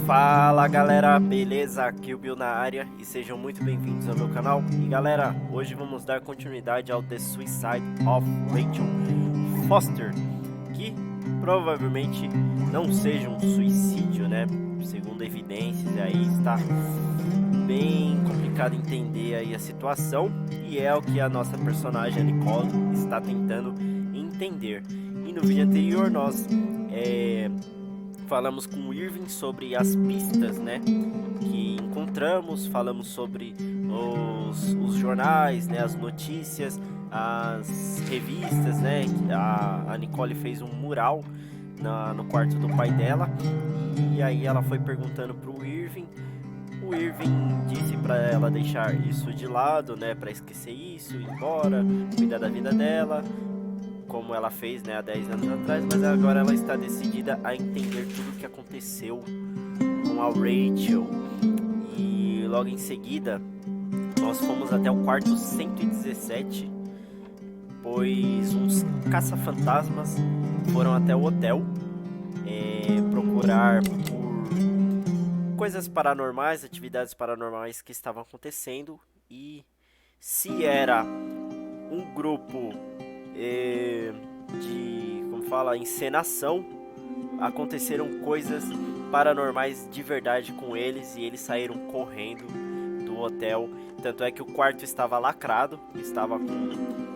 Fala galera, beleza? KillBill na área e sejam muito bem-vindos ao meu canal. E galera, hoje vamos dar continuidade ao The Suicide of Rachel Foster, que provavelmente não seja um suicídio, né? Segundo evidências, aí está bem complicado entender aí a situação, e é o que a nossa personagem, a Nicole, está tentando entender. E no vídeo anterior nós falamos com o Irving sobre as pistas, né, que encontramos, falamos sobre os jornais, né, as notícias, as revistas, né, a Nicole fez um mural no quarto do pai dela, e aí ela foi perguntando pro Irving. O Irving disse para ela deixar isso de lado, né, para esquecer isso, ir embora, cuidar da vida dela, como ela fez, né, há 10 anos atrás, mas agora ela está decidida a entender tudo o que aconteceu com a Rachel. E logo em seguida, nós fomos até o quarto 117, pois uns caça-fantasmas foram até o hotel procurar por coisas paranormais, atividades paranormais que estavam acontecendo, e se era um grupo de, como fala, encenação, aconteceram coisas paranormais de verdade com eles e eles saíram correndo do hotel. Tanto é que o quarto estava lacrado, estava com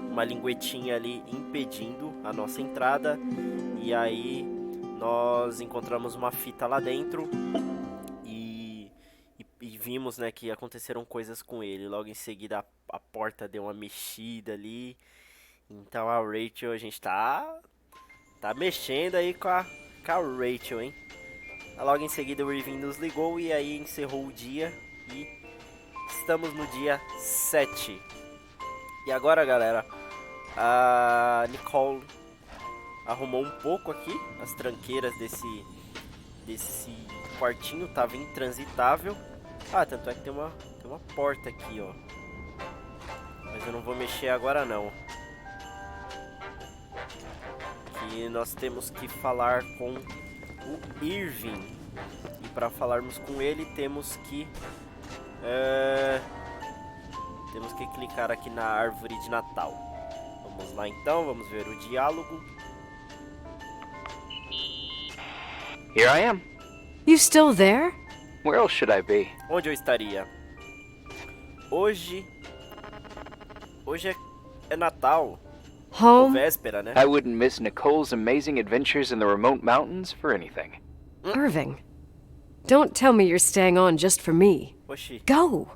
uma linguetinha ali impedindo a nossa entrada, e aí nós encontramos uma fita lá dentro e vimos, né, que aconteceram coisas com ele. Logo em seguida a porta deu uma mexida ali. Então a Rachel, a gente tá mexendo aí com a Rachel, hein? Logo em seguida o Irving nos ligou e aí encerrou o dia e estamos no dia 7. E agora, galera, a Nicole arrumou um pouco aqui as tranqueiras desse quartinho, tava intransitável. Tanto é que tem uma porta aqui, ó. Mas eu não vou mexer agora não. E nós temos que falar com o Irving, e para falarmos com ele temos que clicar aqui na árvore de Natal. Vamos lá então, vamos ver o diálogo. Here I am. You still there? Where else should I be? Onde eu estaria? Hoje é Natal. Ou Home? véspera, né? I wouldn't miss Nicole's amazing adventures in the remote mountains for anything. Irving, don't tell me you're staying on just for me. Oxi, Go!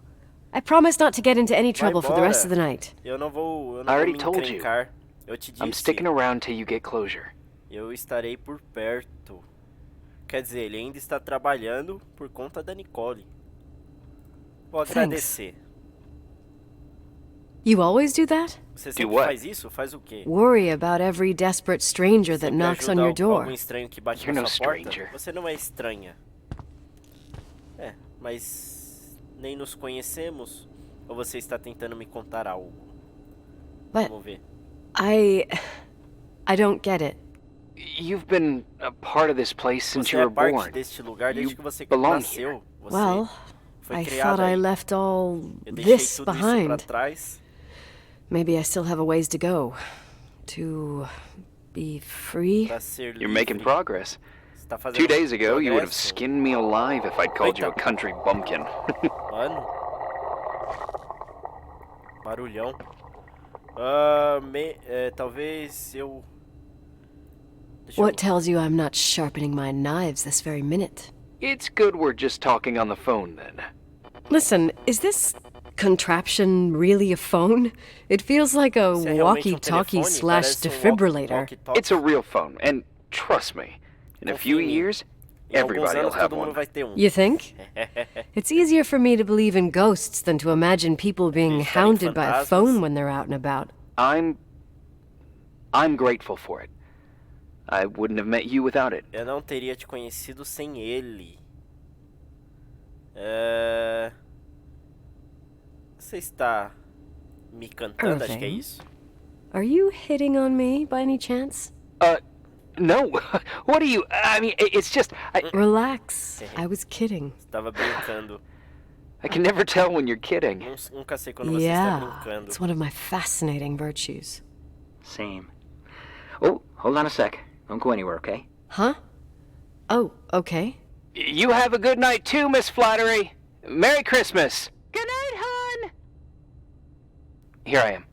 I promise not to get into any vai trouble for the rest of the embora. night. Eu não vou I already me told you. encrencar. Eu te I'm disse, sticking around till you get closure. eu estarei por perto. Quer dizer, ele ainda está trabalhando por conta da Nicole. Vou agradecer. You always do that? Você sempre what? faz isso? Faz o quê? Worry about every desperate stranger that Sempre knocks on ajuda your algum door. estranho que bate You're na no sua porta? stranger. Você não é estranha. Mas nem nos conhecemos. Ou você está tentando me contar algo? But Vamos ver. I don't get it. You've been a part of this place since Você you é were parte born. deste lugar desde You que você belong nasceu. Você Well, foi I criada thought I aí. left all Eu deixei this tudo isso pra behind. trás. Maybe I still have a ways to go. To be free. Pra ser You're making livre. progress. Você tá fazendo 2 days ago, you would have progresso. skinned me alive if I'd called you a Eita. country bumpkin. Mano. Barulhão. Talvez eu... Deixa What eu... tells you I'm not sharpening my knives this very minute? It's good we're just talking on the phone then. Listen, is this contraption really a phone? It feels like a Isso é realmente walkie-talkie telefone? slash Parece defibrillator. walkie-talkie. It's a real phone, and trust me, in a few Confia em mim. years, Em alguns everybody will anos have todo mundo one. vai ter um. You think? It's easier for me to believe in ghosts than to imagine people being Acreditar em hounded by a fantasmas. phone when they're out and about. I'm grateful for it. I wouldn't have met you without it. Eu não teria te conhecido sem ele. Você está me cantando? Acho que é Irving? isso. Are you hitting on me by any chance? No, what are you? I mean, it's just Relax. I was kidding. Estava brincando. I can never tell when you're kidding. Nunca sei quando você está Yeah, brincando. it's one of my fascinating virtues. Same. Oh, hold on a sec. Don't go anywhere, okay? Huh? Oh, okay. You have a good night too, Miss Flattery. Merry Christmas. Good night, hon. Here I am.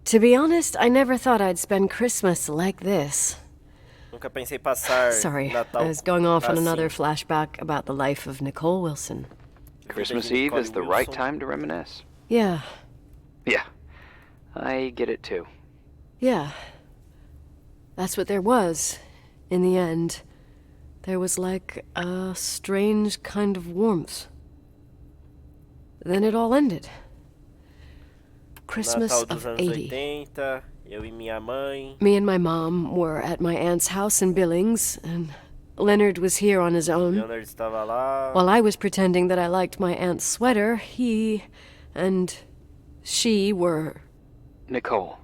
To be honest, I never thought I'd spend Christmas like this. Nunca pensei passar Sorry, Natal I was going off on assim. another flashback about the life of Nicole Wilson. Christmas Vida de Eve is the Nicole right Wilson. time to reminisce. Yeah, Yeah, I get it too. yeah. That's what there was, in the end. There was like a strange kind of warmth. Then it all ended. Christmas Natal of dos anos 80. 80, eu e minha mãe. Me and my mom were at my aunt's house in Billings, and Leonard was here on his own. Leonard estava lá. While I was pretending that I liked my aunt's sweater, he and she were... Nicole.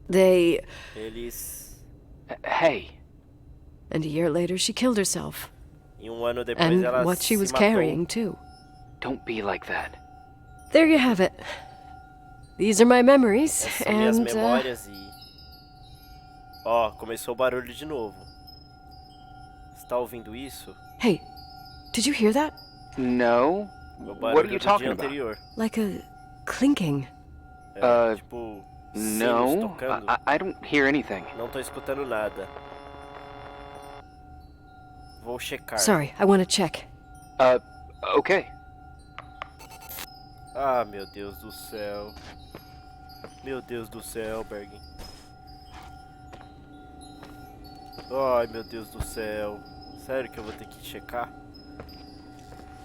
They... Eles. Hey. And a year later, she killed herself. E ano depois And ela what she se was matou. carrying, too. Don't be like that. There you have it. These are my memories, Essas são minhas and... memórias e. Ó, começou o barulho de novo. Você tá ouvindo isso? Hey, did you hear that? No. É o What barulho are you do talking dia about? anterior. Like a clinking. É, tipo, sinos No, tocando. I don't hear anything. Não tô escutando nada. Vou checar. Sorry, I want to check. Okay. Ah, meu Deus do céu. Meu Deus do céu, Bergen. Ai, meu Deus do céu. Sério que eu vou ter que checar?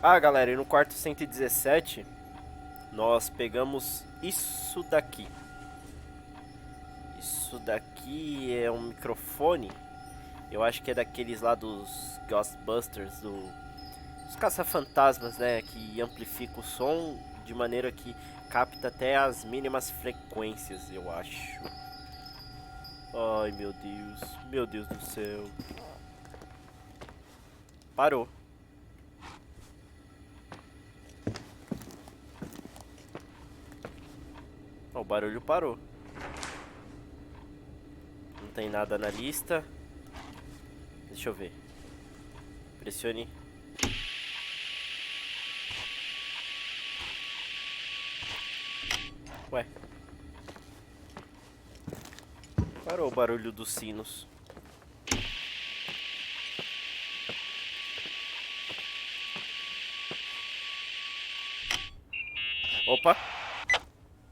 Ah, galera, e no quarto 117, nós pegamos isso daqui. Isso daqui é um microfone. Eu acho que é daqueles lá dos Ghostbusters, dos caça-fantasmas, né? Que amplifica o som de maneira que capta até as mínimas frequências, eu acho. Ai, meu Deus do céu. Parou. Oh, o barulho parou. Não tem nada na lista. Deixa eu ver. Pressione. Ué. Parou o barulho dos sinos. Opa.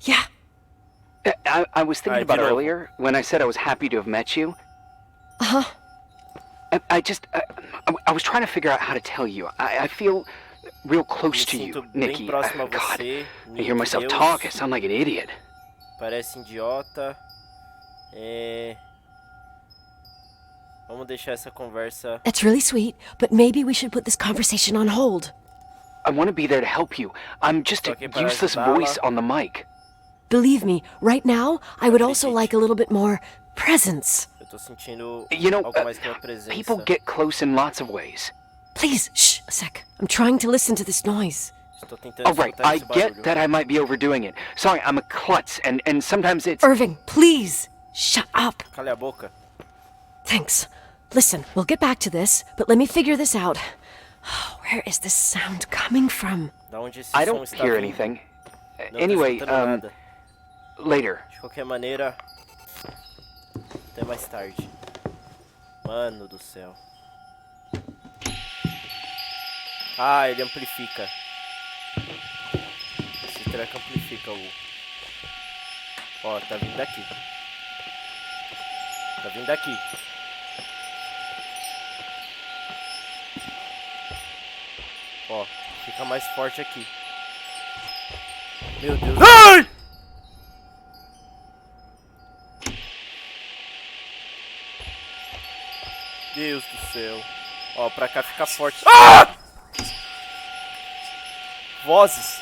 Yeah. I was thinking about earlier when I said I was happy to have met you. Uh-huh. I was trying to figure out how to tell you. I feel real close to you, sinto Nikki. bem próximo a God, você. I hear myself talk. I sound like an idiot. Parece idiota. Vamos deixar essa conversa. That's really sweet, but maybe we should put this conversation on hold. I want to be there to help you. I'm just a Okay, para useless ajudá-la. voice on the mic. Believe me, right now, I would also Acredite. like a little bit more presence. Eu tô sentindo You know, algo mais que uma presença. people get close in lots of ways. Please, shh, a sec. I'm trying to listen to this noise. Estou tentando Oh, right. escutar I esse barulho. get that I might be overdoing it. Sorry, I'm a klutz, and sometimes it's... Irving, please, shut up. Cale a boca. Thanks. Listen, we'll get back to this, but let me figure this out. Where is this sound coming from? Da onde esse I som don't está hear vindo? anything. Não tô Anyway, escutando nada. later. De qualquer maneira, até mais tarde. Mano do céu. Ah, ele amplifica. Esse treco amplifica o... Ó, tá vindo daqui. Tá vindo daqui. Ó, fica mais forte aqui. Meu Deus. Ai! Deus do céu. Ó, pra cá fica forte. Ah! Vozes.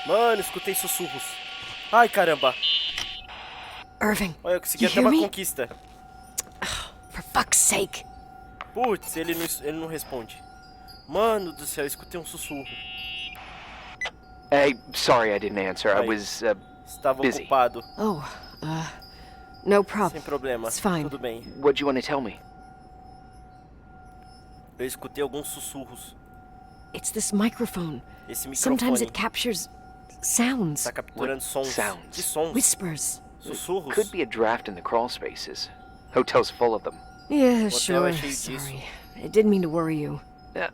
Mano, escutei sussurros. Ai, caramba. Irving, Olha, eu consegui you até hear uma me? conquista. fuck's sake! Putz, ele não responde. Mano do céu, eu escutei um sussurro. Hey, sorry I didn't answer. I Aí. was, Estava busy. ocupado. Oh, no problem. Sem problema. It's fine. Tudo bem. What do you want to tell me? Eu escutei alguns sussurros. It's this microphone. Esse Sometimes microfone it captures sounds, tá capturando sons. sounds? Que sons? whispers. Sussurros. Could be a draft in the crawl spaces. Hotel's full of them. Yeah, Hotel sure. é cheio disso. Sorry. I didn't mean to worry you.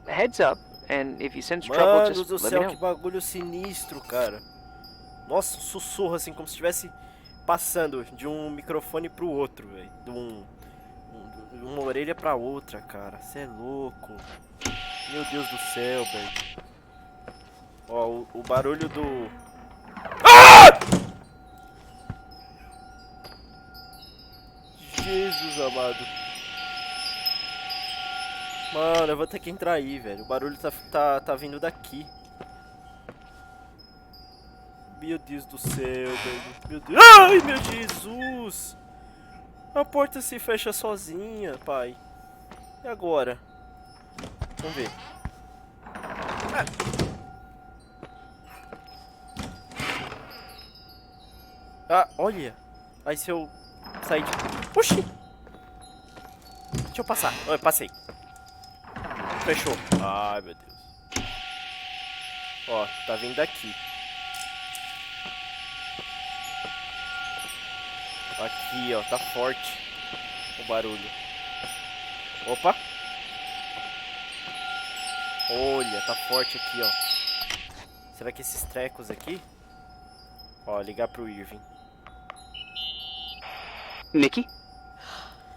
Heads up, and if you sense trouble, Mano just do let me céu, know. que bagulho sinistro, cara. Nossa, um sussurro assim, como se estivesse passando de um microfone pro outro, velho. De uma orelha pra outra, cara. Você é louco. Meu Deus do céu, velho. Ó, o barulho do... Ah! Jesus amado. Mano, eu vou ter que entrar aí, velho. O barulho tá vindo daqui. Meu Deus do céu, velho. Meu Deus. Ai, meu Jesus! A porta se fecha sozinha, pai. E agora? Vamos ver. Ah, olha. Aí se eu sair de... Oxi! Deixa eu passar. Eu passei. Fechou. Ai, meu Deus. Ó, tá vindo daqui. Aqui, ó, tá forte o barulho. Opa! Olha, tá forte aqui, ó. Será que esses trecos aqui? Ó, ligar pro Irving. Nikki?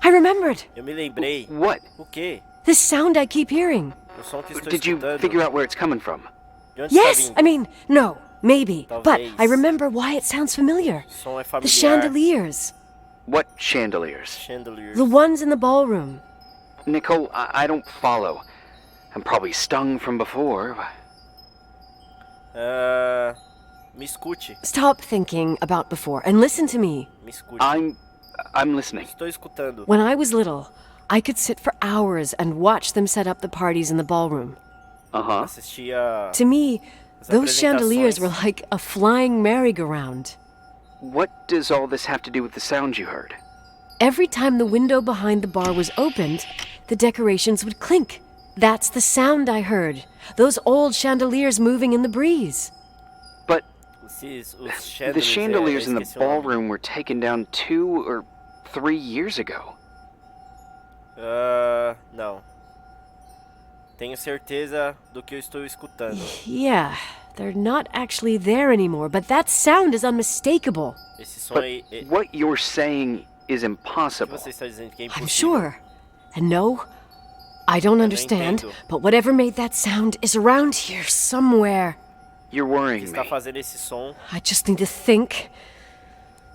I remembered! Eu me lembrei. What? O quê? This sound I keep hearing. O som que estou Did you escutando. figure out where it's coming from? De onde está Yes! vindo? I mean, no, maybe. But Talvez. I remember why it sounds familiar. O som é The familiar. chandeliers. What chandeliers? Chandeliers. The ones in the ballroom. Nicole, I don't follow. I'm probably stung from before. Me escute. Stop thinking about before and listen to me. Me escute. I'm listening. Estou escutando. When I was little, I could sit for hours and watch them set up the parties in the ballroom. Uh-huh. Assistia... To me, as those chandeliers apresentações. were like a flying merry-go-round. What does all this have to do with the sound you heard? Every time the window behind the bar was opened, the decorations would clink. That's the sound I heard. Those old chandeliers moving in the breeze. But Os the chandeliers in the esqueci o nome. ballroom were taken down 2 or 3 years ago. Não. Tenho certeza do que eu estou escutando. Yeah, they're not actually there anymore, but that sound is unmistakable. Esse som But aí... what you're saying is O que impossible. você está dizendo que é I'm impossível? sure. And no, I don't understand, entendo. but whatever made that sound is around here somewhere. You're O que worrying está me. fazendo esse som? I just need to think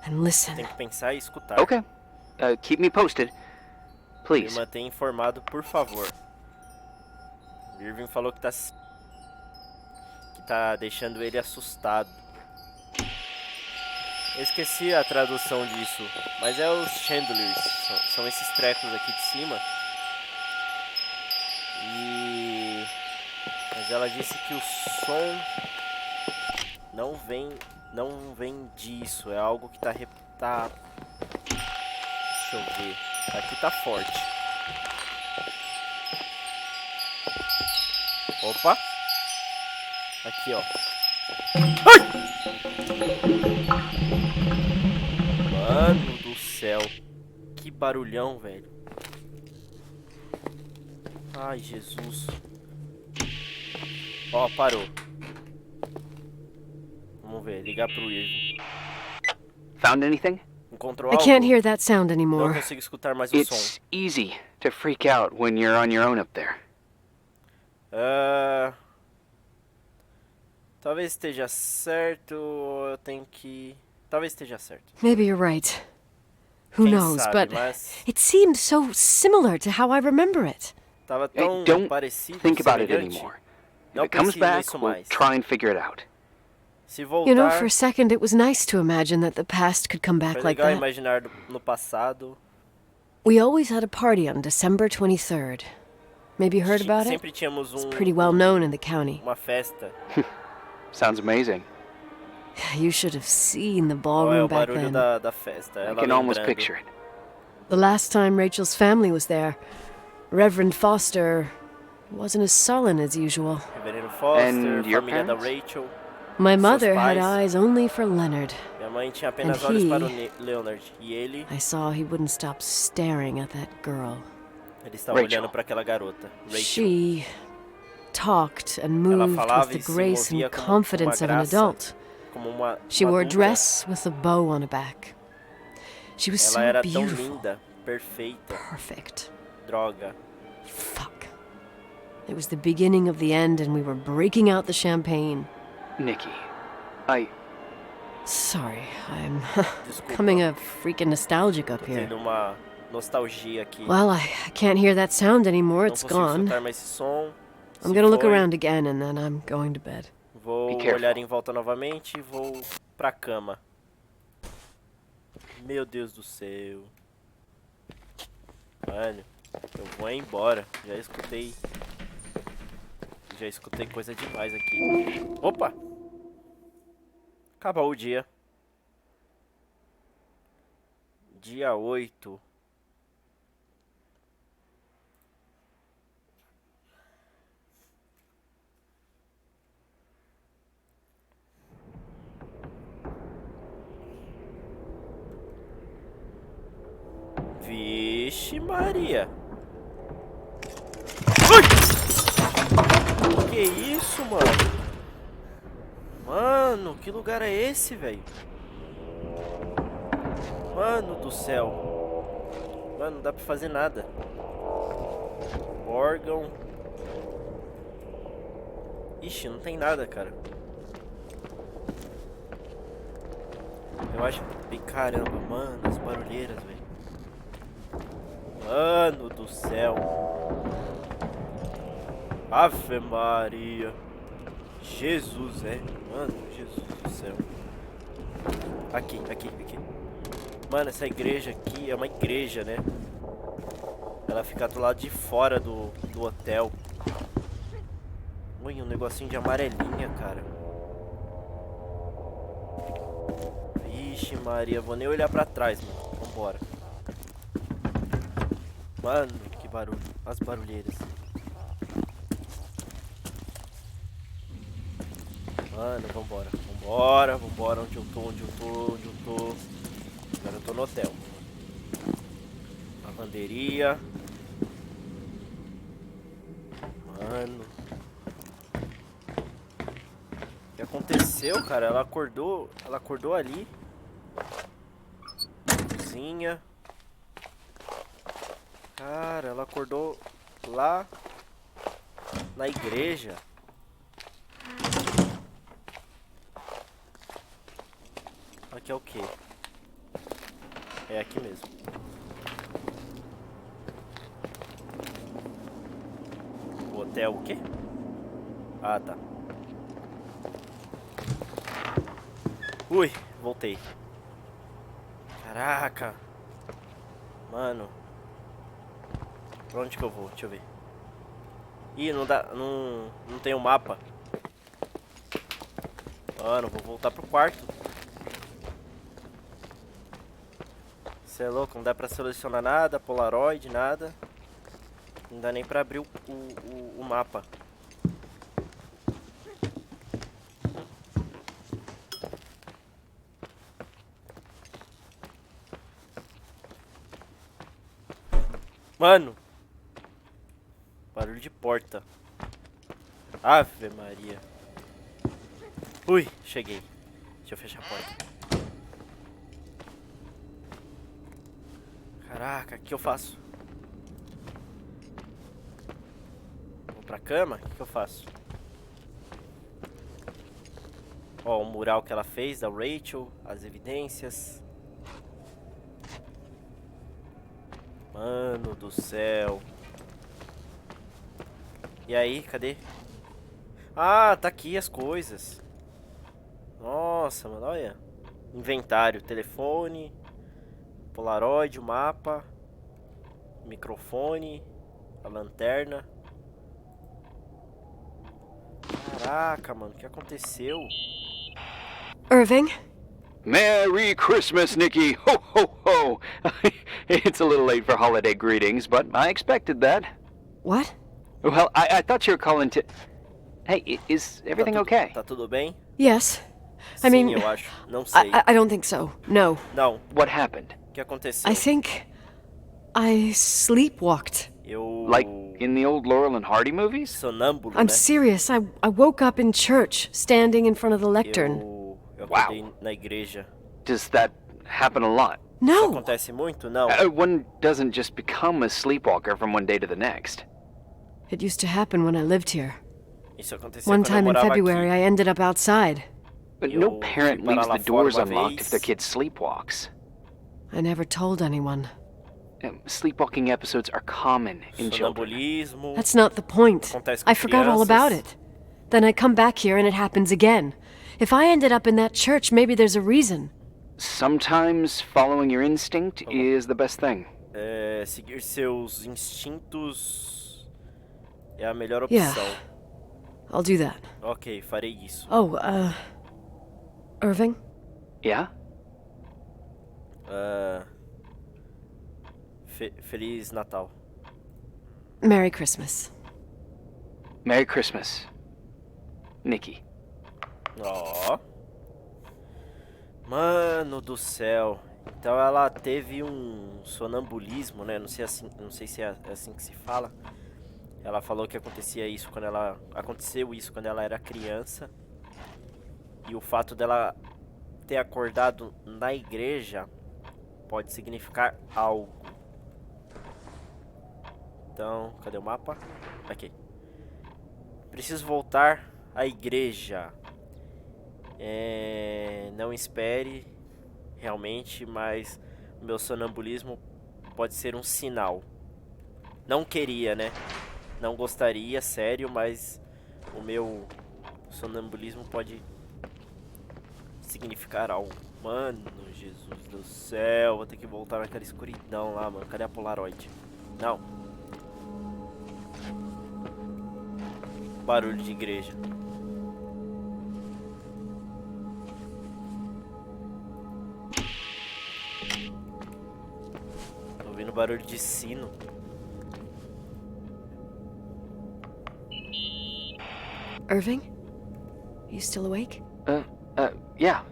and listen. Tem que pensar e escutar. Okay. Keep me posted. Me Please. mantenha informado, por favor. O Irving falou que tá deixando ele assustado. Eu esqueci a tradução disso, mas é os chandeliers. São esses trecos aqui de cima. Mas ela disse que o som não vem disso. É algo que tá... Deixa eu ver. Aqui tá forte. Opa! Aqui, ó. Ai! Mano do céu. Que barulhão, velho. Ai, Jesus. Ó, parou. Vamos ver, ligar pro Irving. Found anything? Encontrou I algo? can't hear that sound Não anymore. consigo escutar mais o It's som. easy to freak out when you're on your own up there. Talvez esteja certo, ou eu tenho que... Talvez esteja certo. Maybe you're right. Who Quem knows, sabe, but mas it seemed so similar to how I remember it. tava Hey, tão don't parecido, think about it semelhante. anymore. If Não it comes pense back, nisso we'll mais. try and figure it out. Se voltar, You know, for a second it was nice to imagine that the past could come back foi like legal that. imaginar no passado. We always had a party on December 23rd. Maybe you heard about it? Sempre tínhamos It's pretty well known in the county. uma festa. Sounds amazing. You should have seen the Olha ballroom o back barulho then. da festa. I Ela can almost lembrando. picture it. The last time Rachel's family was there, Reverend Foster wasn't as sullen as usual. Reverendo Foster, And your família da parents? Rachel. My Seus mother had pais. eyes only for Leonard. Minha mãe tinha apenas And olhos he- para o Leonard. E ele I saw he wouldn't stop staring at that girl. estava Rachel. olhando para aquela garota. Rachel. She talked and Ela moved falava with e the se grace movia and como confidence uma of an graça, adult. como uma She wore a adulta. dress with a bow on her back. She was so Ela era tão beautiful. linda, perfeita. Perfect. Droga. Fuck. It was the beginning of the end and we were breaking out the champagne. Nikki, Sorry, I'm Desculpa. becoming a freaking nostalgic up here. Tendo uma nostalgia aqui. Well, I can't hear that sound anymore. Não It's consigo gone. escutar mais esse som. I'm Se gonna look foi, around again and then I'm going to bed. Vou Be careful. olhar em volta novamente e vou pra cama. Meu Deus do céu. Mano, eu vou embora. Já escutei coisa demais aqui. Opa! Acabou o dia. Dia 8. Vixe Maria. Ui! Que isso, mano? Mano, que lugar é esse, velho? Mano do céu. Mano, não dá pra fazer nada. Órgão. Ixi, não tem nada, cara. Eu acho... Ih, caramba, mano, as barulheiras, velho. Mano do céu. Ave Maria. Jesus, é. Mano, Jesus do céu. Aqui. Mano, essa igreja aqui é uma igreja, né? Ela fica do lado de fora do hotel. Ui, um negocinho de amarelinha, cara. Vixe Maria, vou nem olhar pra trás, mano. Vambora. Mano, que barulho. As barulheiras. Mano, vambora. Onde eu tô. Agora eu tô no hotel. Lavanderia. Mano. O que aconteceu, cara? Ela acordou ali. Cozinha. Cara, ela acordou lá na igreja. Aqui é o quê? É aqui mesmo. O hotel o quê? Ah, tá. Ui, voltei. Caraca. Mano. Pra onde que eu vou? Deixa eu ver. Ih, não dá. Não tem um mapa. Mano, vou voltar pro quarto. Você é louco, não dá pra selecionar nada, Polaroid, nada. Não dá nem pra abrir o mapa. Mano! Barulho de porta. Ave Maria. Ui, cheguei. Deixa eu fechar a porta. Caraca, o que eu faço? Vou pra cama? O que eu faço? Ó, o mural que ela fez da Rachel, as evidências. Mano do céu. E aí, cadê? Ah, tá aqui as coisas. Nossa, mano, olha. Inventário, telefone, Polaroid, o mapa. Microfone. A lanterna. Caraca, mano, o que aconteceu? Irving? Merry Christmas, Nikki! Ho, ho, ho! It's a little late for holiday greetings, but I expected that. What? Well, I thought you were calling to... Hey, is everything okay? Tá tudo bem? Yes. I Sim, mean, eu acho. Não sei. I don't think so. No. Não. What happened? O que aconteceu? I think I sleepwalked. Eu... Like in the old Laurel and Hardy movies? Sonâmbulo, I'm né? serious. I woke up in church, standing in front of the lectern. Eu acordei na igreja. Does that happen a lot? Isso No! acontece muito? Não. One doesn't just become a sleepwalker from one day to the next. It used to happen when I lived here. Isso aconteceu One quando eu time in morava February, aqui. I ended up outside. But Eu no fui parent para leaves lá the fora doors uma unlocked if their vez. kid sleepwalks. I never told anyone. Sleepwalking episodes are common in children. Sonambulismo. That's not the point. Acontece com I forgot all about crianças. it. Then I come back here and it happens again. If I ended up in that church, maybe there's a reason. Sometimes following your instinct is the best thing. Seguir seus instintos é a melhor Yeah. opção. I'll do that. Ok, farei isso. Oh, Irving? Yeah? Feliz Natal. Merry Christmas. Merry Christmas, Nikki. Ó. Mano do céu. Então ela teve um sonambulismo, né? Não sei se é assim que se fala. Ela falou que aconteceu isso quando ela era criança. E o fato dela ter acordado na igreja pode significar algo. Então, cadê o mapa? Aqui. Preciso voltar à igreja. Não espere realmente, mas o meu sonambulismo pode ser um sinal. Não queria, né? Não gostaria, sério, mas o meu sonambulismo pode significar algo. Mano, Jesus do céu, vou ter que voltar naquela escuridão lá, mano. Cadê a Polaroid? Não. Barulho de igreja. Tô ouvindo barulho de sino. Irving? You still awake? Yeah,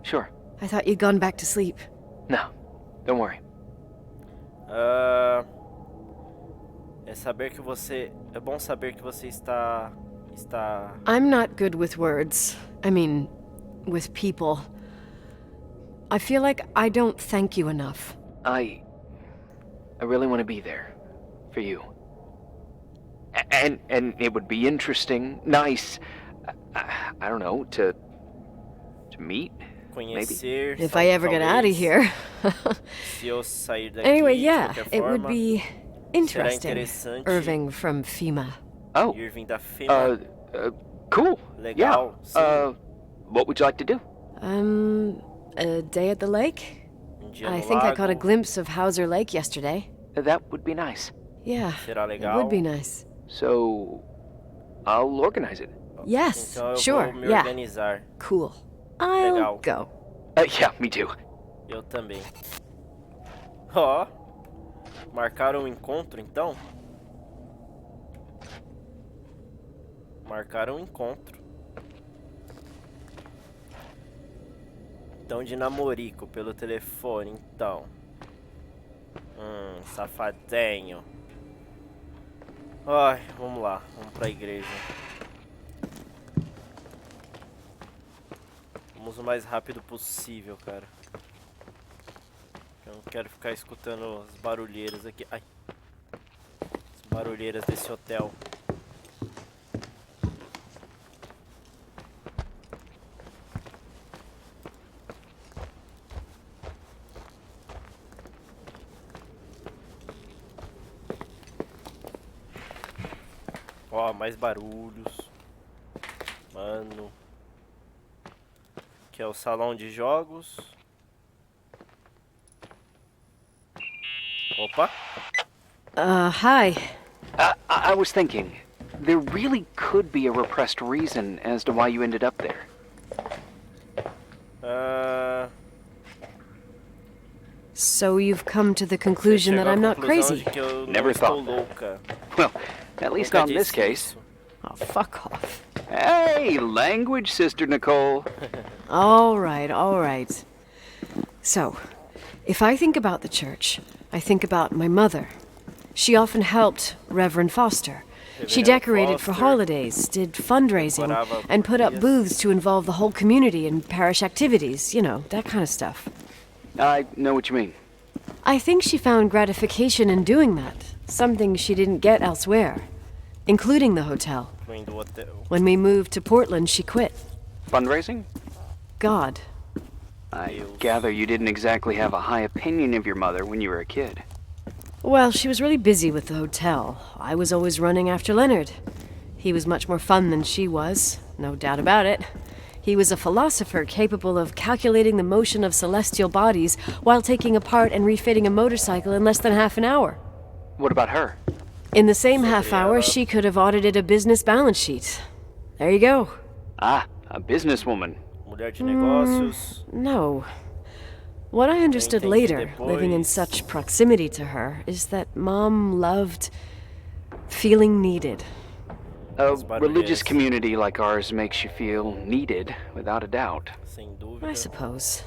sure. I thought you'd gone back to sleep. No, don't worry. É bom saber que você está... I'm not good with words. I mean, with people. I feel like I don't thank you enough. I really want to be there for you. And it would be interesting, nice, I don't know, to meet, maybe. Conhecer... If I ever get out of talvez, here. Se eu sair daqui Anyway, de yeah, qualquer it would forma, be interesting. interessante. Irving from FEMA. Oh, Irving da FEMA. cool. Legal, Yeah. sim. What would you like to do? A day at the lake? Dia I no think I caught a lago. glimpse of Hauser Lake yesterday. That would be nice. Yeah, Será it legal. would be nice. So, I'll organize it. Yes, Então eu sure, vou me yeah, organizar. cool. I'll Legal. go. Yeah, me too. Eu também. Ó. Marcaram o encontro, então? Marcaram o encontro. Então, de namorico pelo telefone, então. Safadinho. Ai, vamos lá. Vamos pra igreja. Vamos o mais rápido possível, cara. Eu não quero ficar escutando as barulheiras aqui. Ai. As barulheiras desse hotel. Ó, mais barulhos. Mano. Aqui é o salão de jogos. Opa. Hi. I was thinking, there really could be a repressed reason as to why you ended up there. So you've come to the conclusion that I'm not crazy? Never thought that. Well, at least not in this case. Oh, fuck off. Hey, language, Sister Nicole. All right. So, if I think about the church, I think about my mother. She often helped Reverend Foster. She decorated for holidays, did fundraising, and put up booths to involve the whole community in parish activities, you know, that kind of stuff. I know what you mean. I think she found gratification in doing that, something she didn't get elsewhere, including the hotel. When we moved to Portland, she quit. Fundraising? God. I gather you didn't exactly have a high opinion of your mother when you were a kid. Well, she was really busy with the hotel. I was always running after Leonard. He was much more fun than she was, no doubt about it. He was a philosopher capable of calculating the motion of celestial bodies while taking apart and refitting a motorcycle in less than half an hour. What about her? In the same half hour, she could have audited a business balance sheet. There you go. Ah, a businesswoman. Mulher de negócios. No. What I understood Entendi later, depois. living in such proximity to her, is that Mom loved feeling needed. A religious community like ours makes you feel needed, without a doubt. Sem dúvida. I suppose.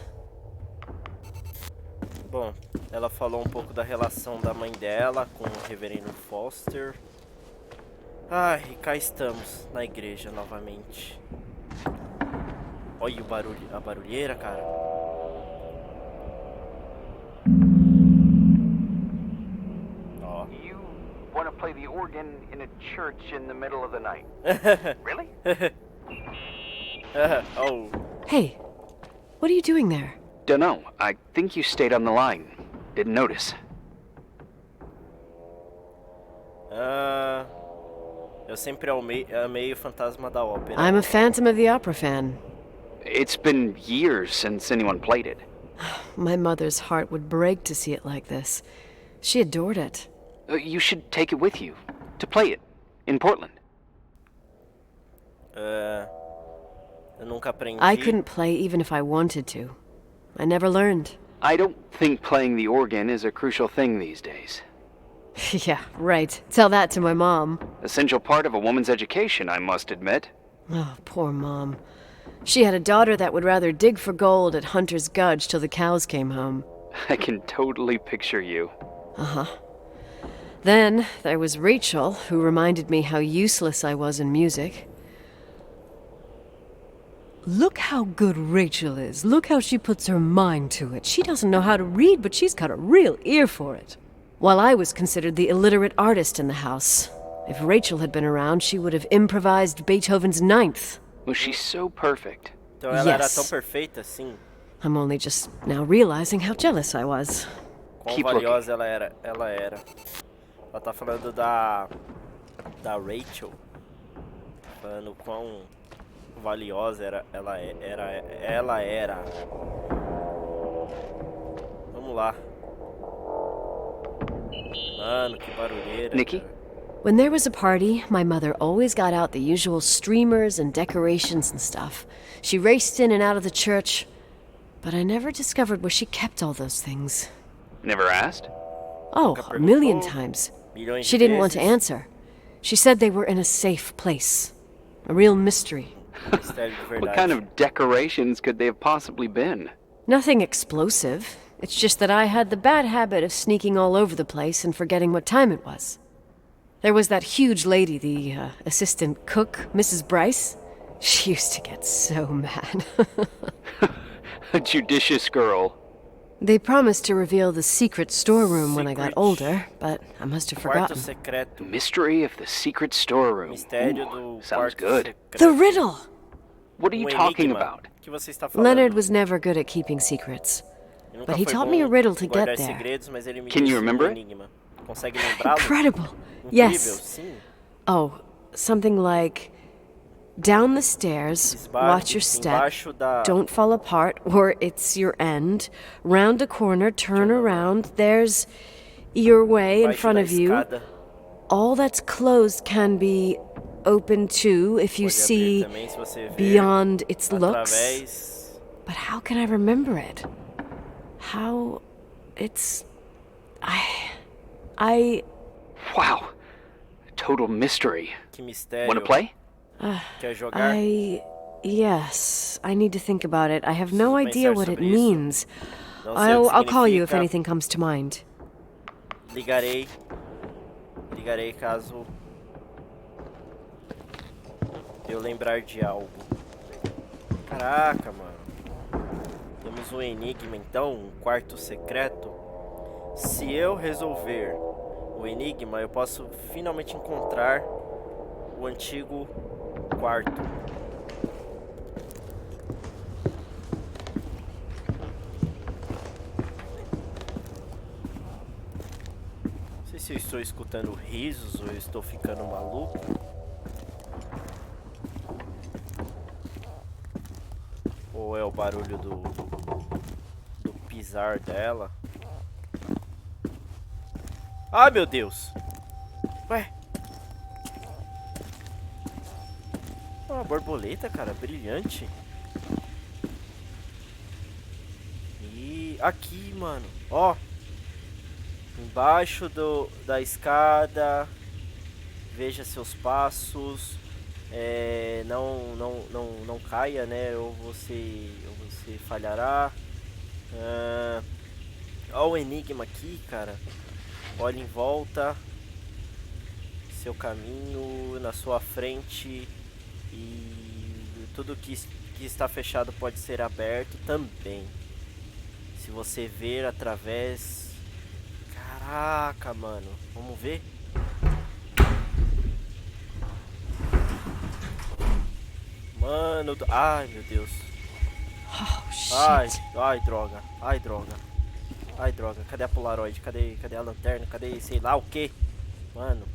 Bom, ela falou um pouco da relação da mãe dela com o reverendo Foster. Ai, e cá estamos, na igreja novamente. Olha o barulho, a barulheira, cara. Ó. You want to play the organ in a church in the middle of the night? Really? Oh. Hey, what are you doing there? Dunno. I think you stayed on the line. Didn't notice. Eu sempre amei o Fantasma da Ópera. I'm a Phantom of the Opera fan. It's been years since anyone played it. My mother's heart would break to see it like this. She adored it. You should take it with you. To play it. In Portland. Eu nunca aprendi. I couldn't play even if I wanted to. I never learned. I don't think playing the organ is a crucial thing these days. Yeah, right. Tell that to my mom. Essential part of a woman's education, I must admit. Oh, poor Mom. She had a daughter that would rather dig for gold at Hunter's Gulch till the cows came home. I can totally picture you. Uh-huh. Then there was Rachel, who reminded me how useless I was in music. Look how good Rachel is. Look how she puts her mind to it. She doesn't know how to read, but she's got a real ear for it. While I was considered the illiterate artist in the house. If Rachel had been around, she would have improvised Beethoven's Ninth. Was she so perfect? Então ela era Yes. tão perfeita assim. I'm only just now realizing how jealous I was. Quão Keep valiosa ela era. Ela tá falando da Rachel. Falando quão valiosa ela era. Vamos lá. Mano, que barulheira. Nikki? Cara. When there was a party, my mother always got out the usual streamers and decorations and stuff. She raced in and out of the church, but I never discovered where she kept all those things. Never asked? Oh, a million times. Milhões She de didn't want to vezes. answer. She said they were in a safe place. A real mystery. Mistério de verdade. What kind of decorations could they have possibly been? Nothing explosive. It's just that I had the bad habit of sneaking all over the place and forgetting what time it was. There was that huge lady, the assistant cook, Mrs. Bryce. She used to get so mad. A judicious girl. They promised to reveal the secret storeroom when I got Secret. older, but I must have Quarto forgotten. Secreto. Mystery of the secret storeroom. Mistério Ooh, do sounds Quarto good. Secreto. The riddle! What are you Um talking enigma. about? O que você está falando? Leonard was never good at keeping secrets. Ele nunca but he foi taught bom me a riddle to em guardar get there. segredos, mas ele me Can you disse remember it? enigma. Consegue lembrá-lo? Incredible! Incrível, Yes. sim. Oh, something like down the stairs, watch your step, Embaixo da... don't fall apart, or it's your end. Round a corner, turn around, there's your way in Embaixo front da of you. escada. All that's closed can be open too if you Pode abrir see também, se você ver beyond its looks. através. But how can I remember it? How it's I Wow. Total mystery. Que mistério. Wanna play? Quer jogar? Yes, I need to think about it. I have no Preciso idea pensar what it sobre isso. means. Não sei o que I'll call you if significa. anything comes to mind. Ligarei caso eu lembrar de algo. Caraca, mano. Temos um enigma então, um quarto secreto. Se eu resolver o enigma, eu posso finalmente encontrar o antigo quarto. Não sei se eu estou escutando risos ou eu estou ficando maluco. Ou é o barulho do pisar dela. Ai, meu Deus. Ué. Uma borboleta, cara, brilhante. E aqui, mano, ó. Embaixo da escada. Veja seus passos. Não caia, né? Ou você falhará. Ó o enigma aqui, cara. Olhe em volta. Seu caminho na sua frente. E tudo que está fechado pode ser aberto também. Se você ver através... Caraca, mano. Vamos ver? Mano... Ai, meu Deus. Oh, shit. Ai, droga. Ai, droga. Ai, droga. Cadê a Polaroid? Cadê a lanterna? Cadê sei lá o que? Mano.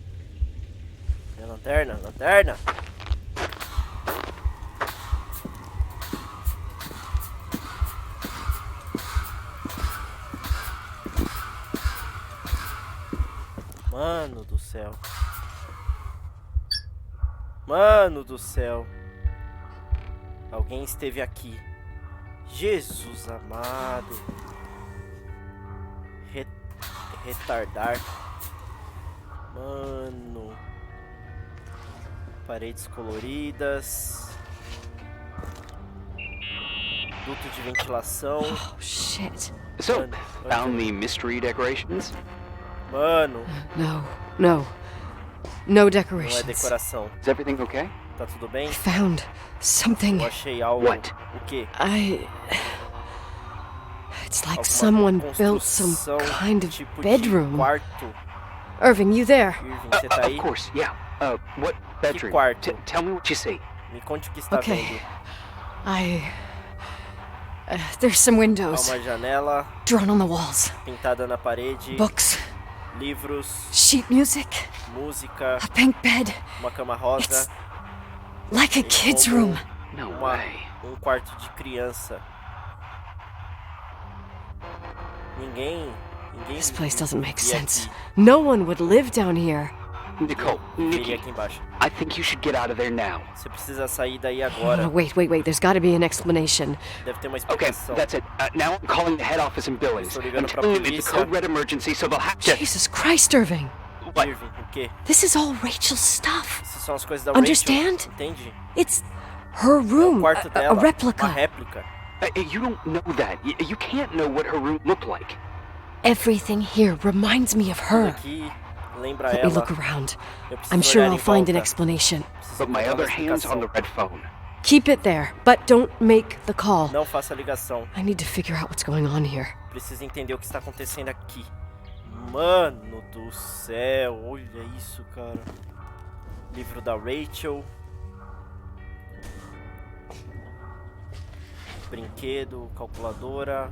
Cadê a lanterna? Lanterna! Mano do céu. Mano do céu. Alguém esteve aqui. Jesus amado. Retardar. Mano. Paredes coloridas. Duto de ventilação. Oh, shit. So, found the mystery decorations? Mano. No Não é decorations. decoração. Is everything okay? Tá tudo bem? I found something. Eu achei algo. What? O quê? It's like Alguma someone built some construção, kind of tipo bedroom. de quarto. Irving, you there? Irving, você tá aí? Of course, yeah. What bedroom? quarto? Tell me what you see. Me conte o que está Okay. vendo. There's some Há windows uma janela drawn on the walls. pintada na parede. Books, Livros, sheet music, música, a pink bed. uma cama rosa. Like a kid's room. No way. Um quarto de criança. Ninguém This place doesn't make vivia sense. aqui. No one would live down here. Nicole, Viveria Nikki, aqui embaixo. I think you should get out of there now. Você precisa sair daí Oh, agora. wait. There's got to be an explanation. Deve ter uma Okay, explicação. that's it. Now I'm calling the head office in Billings. Estou I'm ligando pra telling them it's a polícia. code red emergency, so they'll have to... Jesus Christ, Irving. What? Irving, o quê? This is all Rachel's stuff. Essas são as coisas da Understand? Rachel, entende? It's her É o room, quarto a dela, uma replica. réplica. You don't know that. You can't know what her room looked like. Everything here reminds me of Tudo her. aqui lembra Let me ela. look around. Eu preciso I'm sure olhar I'll em find an volta. explanation. Preciso But my encontrar uma other hand's on the explicação. red phone. Keep it there, but don't make the call. Não faça ligação. I need to figure out what's going on here. Preciso entender o que está acontecendo aqui. Mano do céu, olha isso, cara. Livro da Rachel. Brinquedo, calculadora.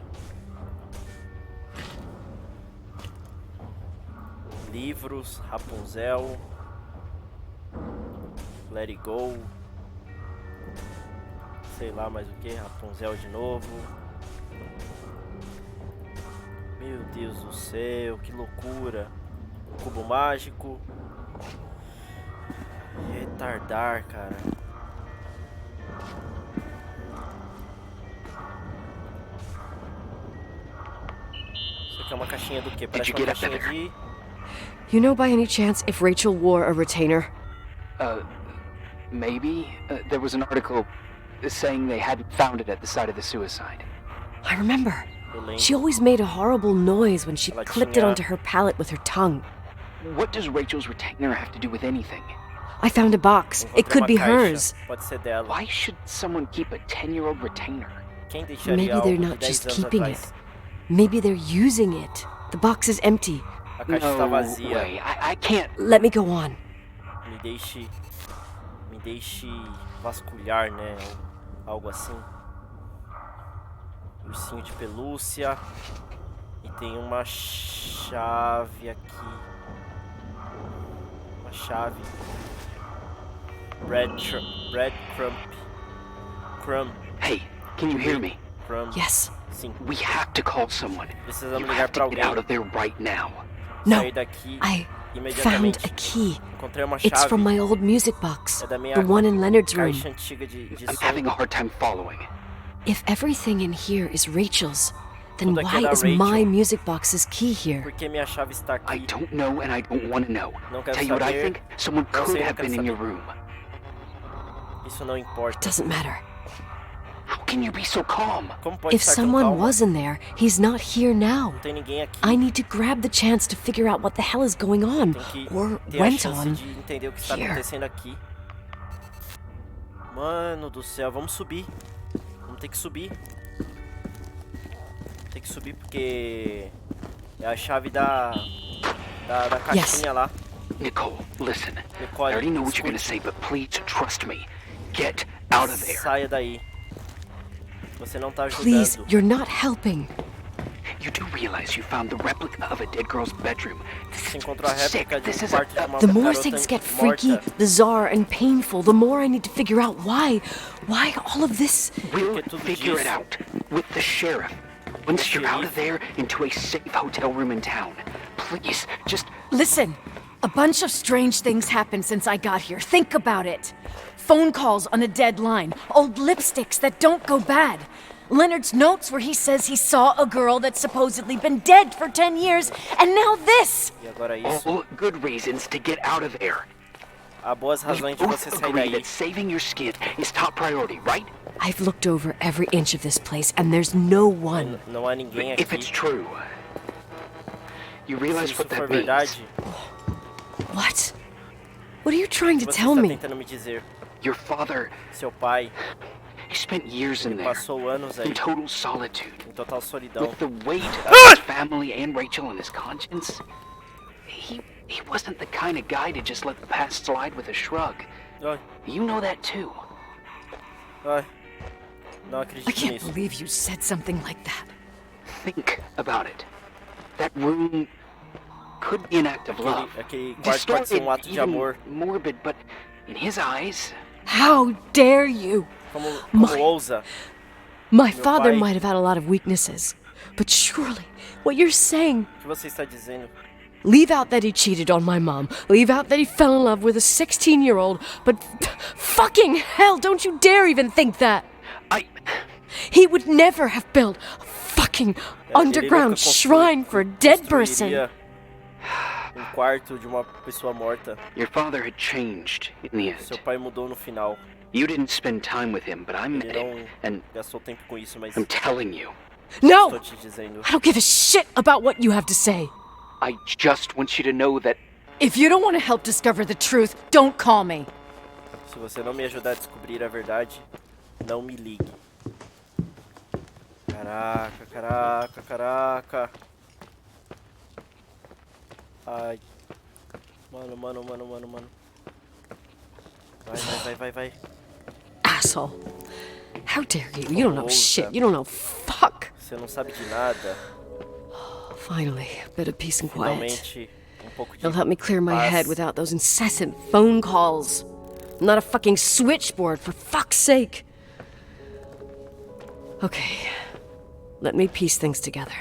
Livros, Rapunzel. Let It Go. Sei lá mais o que, Rapunzel de novo. Meu Deus do céu, que loucura. Cubo mágico. Retardar, cara. Isso aqui é uma caixinha do quê? Parece uma caixinha de... You know by any chance if Rachel wore a retainer? Maybe. There was an article saying they hadn't found it at the site of the suicide. I remember. Eu lembro. She always made a horrible noise when she Ela clipped it tinha- onto her palate with her tongue. What does Rachel's retainer have to do with anything? I found a box. It Encontrei could uma be caixa. hers. Pode ser dela. Why should someone keep a 10-year-old retainer? Quem deixaria Maybe algo they're de not 10 just anos keeping atrás? it. Maybe they're using it. The box is empty. A caixa está No vazia. way. I can't. Let me go on. Me deixe vasculhar, né? Algo assim. Ursinho de pelúcia. E tem uma chave aqui. Uma chave. Crumb. Hey, can you hear me? Crumb. Yes. Sim. We have to call someone. Precisamos You ligar have pra to get out alguém. of there right now. No. Sair daqui I found imediatamente. a key. Encontrei uma It's chave. from my old music box. É da minha The one in Leonard's room. caixa antiga de I'm som. having a hard time following. If everything in here is Rachel's, then Tudo aqui é why da is Rachel. my music box's key here? Por que minha chave está I aqui? don't know and I don't want to know. Não quero Tell you what I saber. think? Someone Não could sei, não have quero been in your saber. room. Isso não importa. Doesn't matter. How can you be so calm? Como pode If estar tão someone calma? was in there, he's not here now. Não tem ninguém aqui. I need to grab the chance to figure out what the hell is going on, Tem que or ter a went chance on. de entender o que está here. acontecendo aqui. Mano do céu, vamos subir. Vamos ter que subir. Tem que subir porque é a chave da caixinha lá. Nicole, listen. Nicole, I already know what you're gonna say, escute. but please trust me. Get out of there. Saia daí. Você não tá Please, ajudando. you're not helping. You do realize you found the replica of a dead girl's bedroom. Você encontrou a Sick. réplica de This um is a, quarto de uma The more garota things get freaky, morta. bizarre, and painful, the more I need to figure out why. Why all of this? We'll Porque tudo figure it disso. out with the sheriff. Once you're out of there, into a safe hotel room in town. Please, just Listen, a bunch of strange things happened since I got here. Think about it. Phone calls on a dead line, old lipsticks that don't go bad. Leonard's notes where he says he saw a girl that's supposedly been dead for 10 years, and now this! E agora isso. all good reasons to get out of there. Há boas We razões de both você sair agree daí. that saving your skin is top priority, right? I've looked over every inch of this place, and there's no one. Não há ninguém If it's aqui. true, you Se realize isso what for that means. verdade, What? What are you trying to você tell está me? tentando me dizer. Your father, Seu pai he spent years in there, passou anos aí in total solitude, em total solidão. with the weight of his family and Rachel on his conscience. He wasn't the kind of guy to just let the past slide with a shrug. Ai, You know that too. ai. Não I acredito can't nisso. believe you said something like that. Think about it. That room could be an act of love. Aquele quarto pode ser Distorted, ato de even amor. morbid, but in his eyes, How dare you? Como My- ousa? My father pai- might have had a lot of weaknesses, but surely what you're saying. O que você está dizendo? Leave out that he cheated on my mom. Leave out that he fell in love with a 16-year-old. But fucking hell, don't you dare even think that. He would never have built a fucking underground shrine for a dead person. Construiria quarto de uma pessoa morta. your father had changed in the Seu end. pai mudou no final. You didn't spend time with him, but I met Ele him, não and gastou tempo com isso, mas I'm telling you, No! estou te dizendo. I don't give a shit about what you have to say. I just want you to know that If you don't want to help discover the truth, don't call me. Se você não me ajudar a descobrir a verdade, não me ligue. Caraca, caraca, caraca. Ai. Mano. Vai. Asshole. How dare you? You don't know shit. You don't know fuck. Você não sabe de nada. Finally, a bit of peace and quiet. Finalmente, pouco de It'll help me clear my paz. head without those incessant phone calls. I'm not a fucking switchboard, for fuck's sake. Okay. Let me piece things together.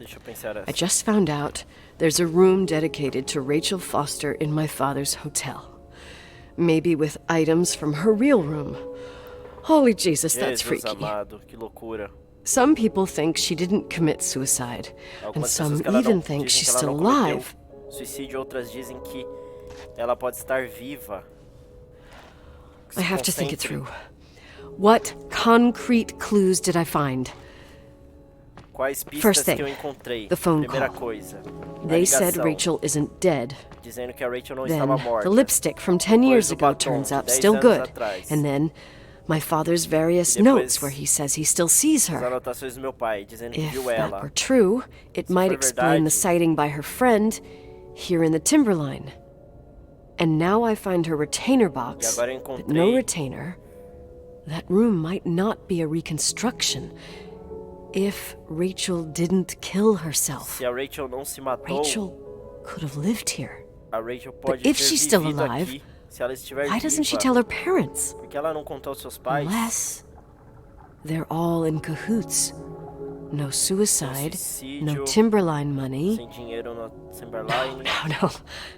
Deixa eu pensar I essa. just found out there's a room dedicated to Rachel Foster in my father's hotel. Maybe with items from her real room. Holy Jesus, that's Jesus freaky. amado, que loucura. Some people think she didn't commit suicide, and Algumas some pessoas que ela even não think dizem she's que ela still não cometeu alive. suicídio, outras dizem que ela pode estar viva. I have to think it Concentre. through. What concrete clues did I find? Quais pistas First thing, que eu encontrei? the phone Primeira call. coisa, a They said ligação, Rachel isn't dead. dizendo que a Rachel não Then, estava morta. the lipstick from 10 Depois years o ago batom turns de out 10 still anos good. atrás. And then, my father's various E depois, notes where he says he still sees As her. anotações do meu pai, dizendo que If viu that ela. were true, it Se might for explain the verdade, sighting by her friend here in the timberline. And now I find her retainer box, E agora eu but no encontrei- retainer. That room might not be a reconstruction. If Rachel didn't kill herself, Se a Rachel não se matou, Rachel could have lived here. a Rachel pode if ter she's still vivido alive, aqui. Se ela estiver Why doesn't she viva, tell her parents? por que ela não contou aos seus pais? Unless they're all in cahoots. No suicide, no Suicídio, timberline money. sem dinheiro no Timberline,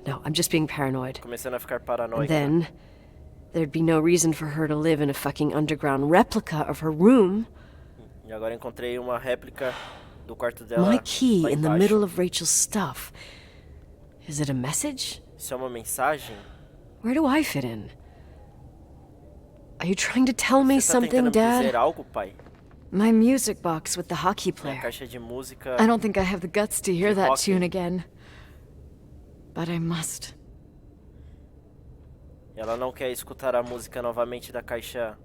No, I'm just being paranoid. começando a ficar And paranoica. then, there'd be no reason for her to live in a fucking underground replica of her room. E agora encontrei uma réplica do quarto dela My key lá in the embaixo. middle of Rachel's stuff. Is it a message? Isso é uma mensagem? Where do I fit in? Are you trying to tell me Você tá something, tentando me dizer Dad? algo, pai? My music box with the hockey Minha player. caixa de música. I don't think I have the guts to hear that hockey. tune again. But I must. Ela não quer escutar a música novamente da caixa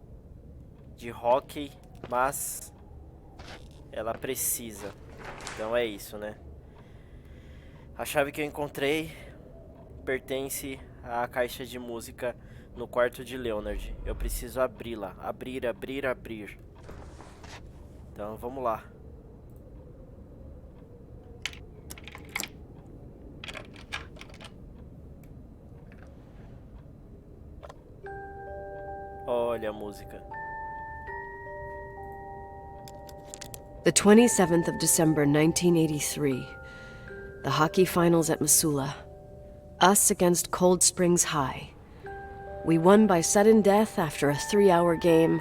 de hockey, mas ela precisa. Então é isso, né? A chave que eu encontrei pertence à caixa de música no quarto de Leonard. Eu preciso abri-la. Abrir, abrir, abrir. Então vamos lá. Olha a música. The 27th of December, 1983. The hockey finals at Missoula. Us against Cold Springs High. We won by sudden death after a 3-hour game,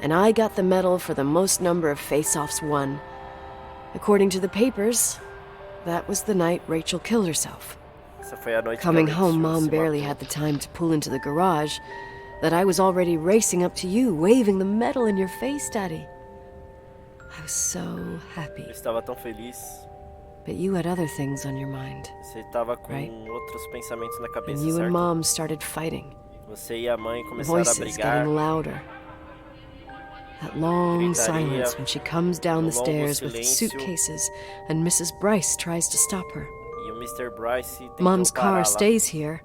and I got the medal for the most number of face-offs won. According to the papers, that was the night Rachel killed herself. Essa foi a noite que a Coming Rachel home, se Mom barely matou. had the time to pull into the garage, that I was already racing up to you, waving the medal in your face, Daddy. I was so happy. Eu estava tão feliz. But you had other things on your mind. Você estava com Right. outros pensamentos na cabeça, And you and certo? Mom started fighting. Você e a mãe começaram a Voices brigar. getting louder. That long Gritaria, silence when she comes down the longo stairs with silêncio. suitcases and Mrs. Bryce tries to stop her. E o Mr. Bryce tentou Mom's pará-la. car stays here,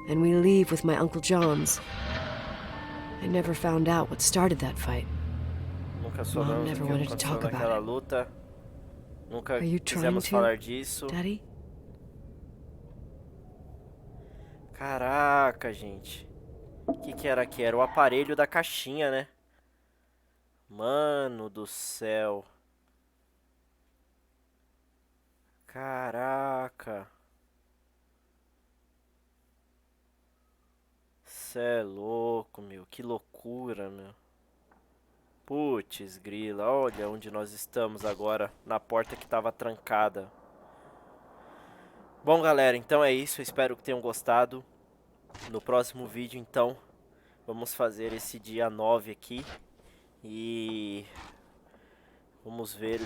and we leave with my Uncle John's. I never found out what started that fight. Nunca Mom soubemos o never que wanted to aconteceu talk about naquela it. luta. Nunca Are you trying quisemos to, falar disso. Daddy? Caraca, gente. O que era aqui? Era o aparelho da caixinha, né? Mano do céu. Caraca. Cê é louco, meu. Que loucura, meu. Putz, grila. Olha onde nós estamos agora. Na porta que estava trancada. Bom, galera, então é isso. Eu espero que tenham gostado. No próximo vídeo, então, vamos fazer esse dia 9 aqui. E vamos ver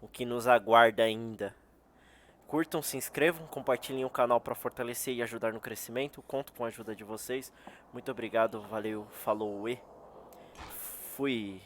o que nos aguarda ainda. Curtam, se inscrevam, compartilhem o canal para fortalecer e ajudar no crescimento. Conto com a ajuda de vocês. Muito obrigado, valeu, falou e fui.